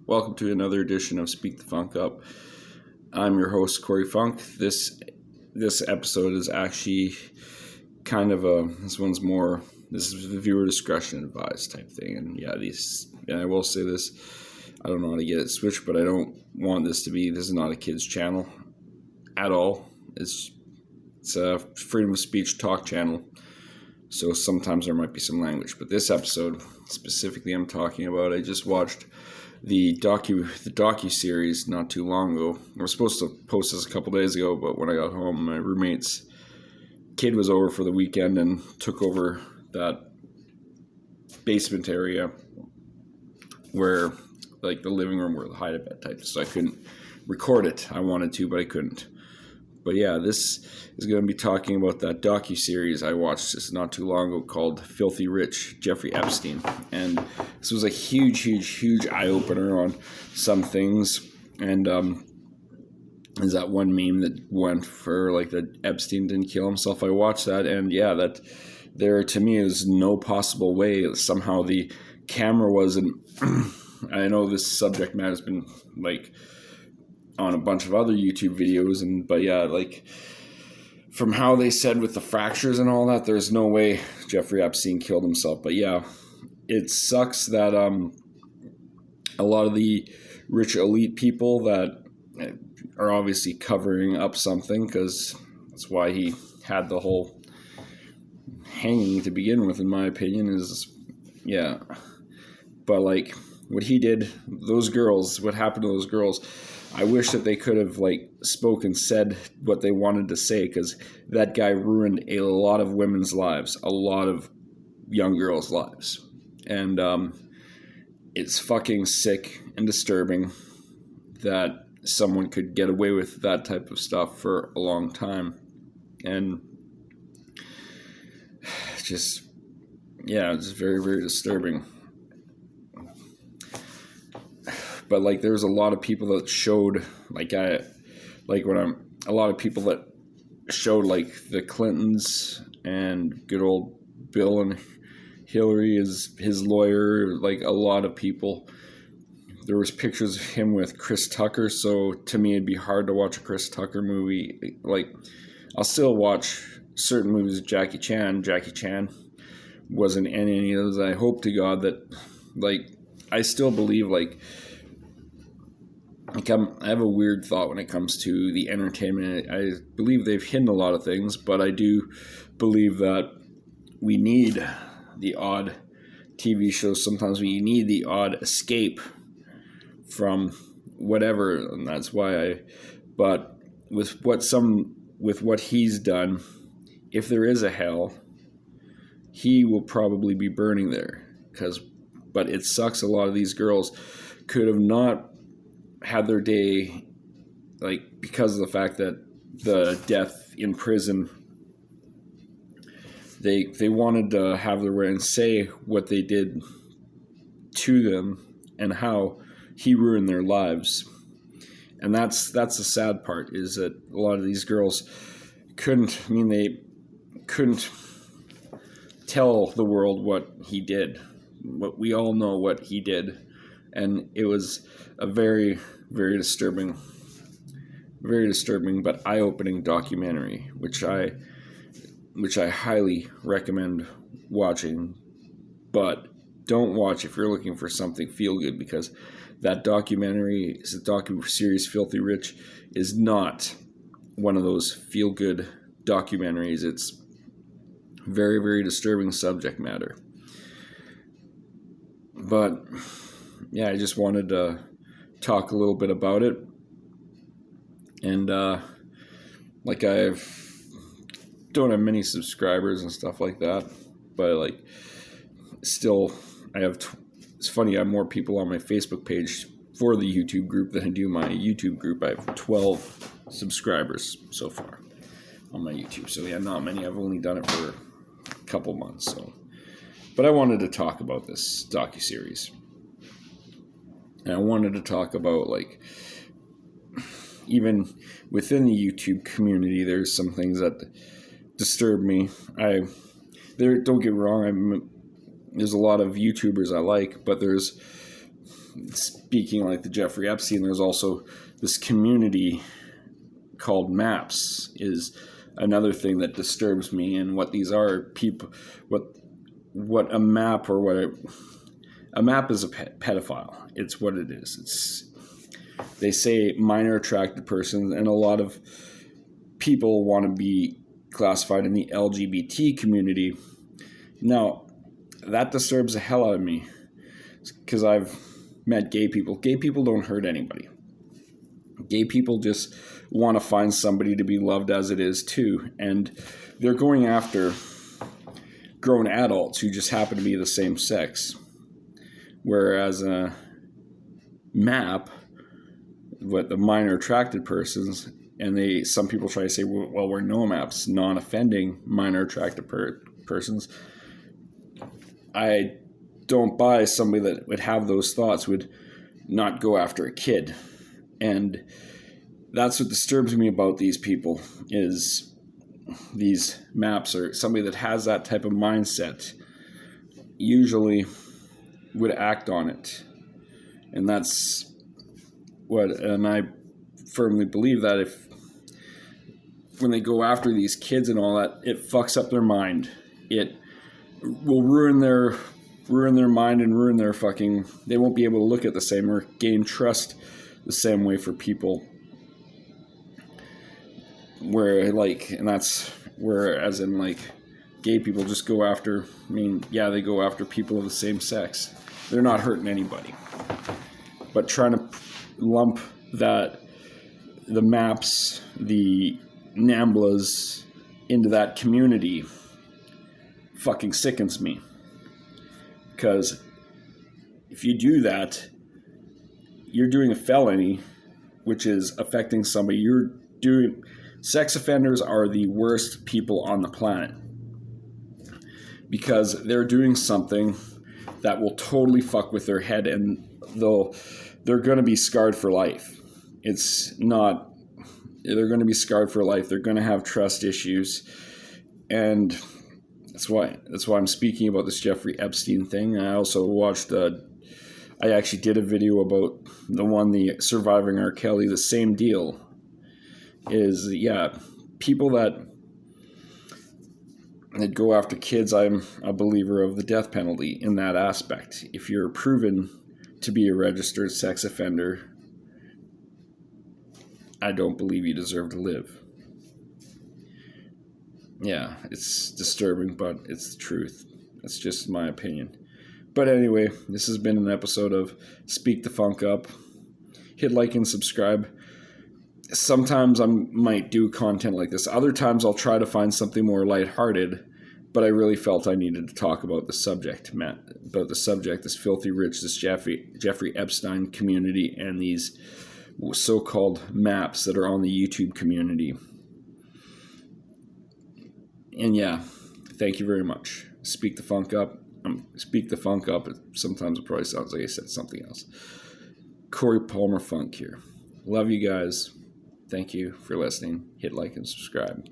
Welcome to another edition of Speak the Funk Up. I'm your host, Corey Funk. This episode is actually kind of this is the viewer discretion advised type thing. And I will say this, I don't know how to get it switched, but I don't want this is not a kid's channel at all. It's a freedom of speech talk channel. So sometimes there might be some language, but this episode specifically I'm talking about, I just watched the docuseries not too long ago. I was supposed to post this a couple days ago, but when I got home, my roommate's kid was over for the weekend and took over that basement area where, like, the living room where the hide-a-bed type. So I couldn't record it. I wanted to, but I couldn't. But yeah, this is going to be talking about that docuseries I watched this not too long ago called Filthy Rich, Jeffrey Epstein. And this was a huge eye-opener on some things. And is that one meme that went for, like, that Epstein didn't kill himself. I watched that, and yeah, that there to me is no possible way that somehow the camera wasn't... I know this subject matter has been, like, on a bunch of other YouTube videos, but yeah, like, from how they said with the fractures and all that, there's no way Jeffrey Epstein killed himself. But yeah, it sucks that a lot of the rich elite people that are obviously covering up something, because that's why he had the whole hanging to begin with, in my opinion, is, yeah. But, like, what he did, what happened to those girls, I wish that they could have, like, spoken, said what they wanted to say, because that guy ruined a lot of women's lives, a lot of young girls' lives. And it's fucking sick and disturbing that someone could get away with that type of stuff for a long time. And just, yeah, it's very disturbing. But, like, there's a lot of people that showed, a lot of people that showed, like, the Clintons and good old Bill and Hillary is his lawyer, like, a lot of people. There was pictures of him with Chris Tucker, so to me it'd be hard to watch a Chris Tucker movie. Like, I'll still watch certain movies with Jackie Chan. Jackie Chan wasn't in any of those. I hope to God that, like, I still believe, I have a weird thought when it comes to the entertainment. I believe they've hidden a lot of things, but I do believe that we need the odd TV show. Sometimes we need the odd escape from whatever, and that's why but with what he's done, if there is a hell, he will probably be burning there. But it sucks, a lot of these girls could have not had their day, like, because of the fact that the death in prison, they wanted to have their way and say what they did to them and how he ruined their lives. And that's the sad part, is that a lot of these girls couldn't tell the world what he did. What we all know what he did. And it was a very disturbing but eye-opening documentary, which I highly recommend watching. But don't watch if you're looking for something feel-good, because that documentary, is a docu-series, Filthy Rich, is not one of those feel-good documentaries. It's very disturbing subject matter. But yeah, I just wanted to talk a little bit about it. And like, I don't have many subscribers and stuff like that, but, like, still it's funny, I have more people on my Facebook page for the YouTube group than I do my YouTube group. I have 12 subscribers so far on my YouTube. So yeah, not many. I've only done it for a couple months. So, but I wanted to talk about this docuseries. And I wanted to talk about, like, even within the YouTube community, there's some things that disturb me. Don't get me wrong, there's a lot of YouTubers I like, but there's speaking like the Jeffrey Epstein, there's also this community called maps is another thing that disturbs me. And what these are, people, what a map or a map is a pedophile. It's what it is. They say minor attracted persons, and a lot of people want to be classified in the LGBT community. Now, that disturbs the hell out of me because I've met gay people. Gay people don't hurt anybody. Gay people just want to find somebody to be loved as it is too, and they're going after grown adults who just happen to be the same sex. Whereas a map, what the minor attracted persons, and some people try to say, well, we're no maps, non-offending minor attracted persons. I don't buy somebody that would have those thoughts would not go after a kid. And that's what disturbs me about these people is these maps, or somebody that has that type of mindset usually would act on it. And that's and I firmly believe that when they go after these kids and all that, it fucks up their mind. It will ruin their mind and ruin their they won't be able to look at the same or gain trust the same way for people. And that's where, as in gay people just go after, they go after people of the same sex. They're not hurting anybody. But trying to lump the maps, the NAMBLAs into that community fucking sickens me. Because if you do that, you're doing a felony, which is affecting somebody. Sex offenders are the worst people on the planet because they're doing something that will totally fuck with their head, and they're going to be scarred for life. They're going to be scarred for life. They're going to have trust issues, and that's why I'm speaking about this Jeffrey Epstein thing. I also watched I actually did a video about the surviving R. Kelly. The same deal is, people that go after kids. I'm a believer of the death penalty in that aspect. If you're proven to be a registered sex offender, I don't believe you deserve to live. Yeah, it's disturbing, but it's the truth. That's just my opinion. But anyway, this has been an episode of Speak the Funk Up. Hit like and subscribe. Sometimes I might do content like this. Other times I'll try to find something more lighthearted, but I really felt I needed to talk about the subject, this filthy rich, this Jeffrey Epstein community, and these so-called maps that are on the YouTube community. And thank you very much. Speak the Funk Up. Speak the Funk Up. Sometimes it probably sounds like I said something else. Corey Palmer Funk here. Love you guys. Thank you for listening. Hit like and subscribe.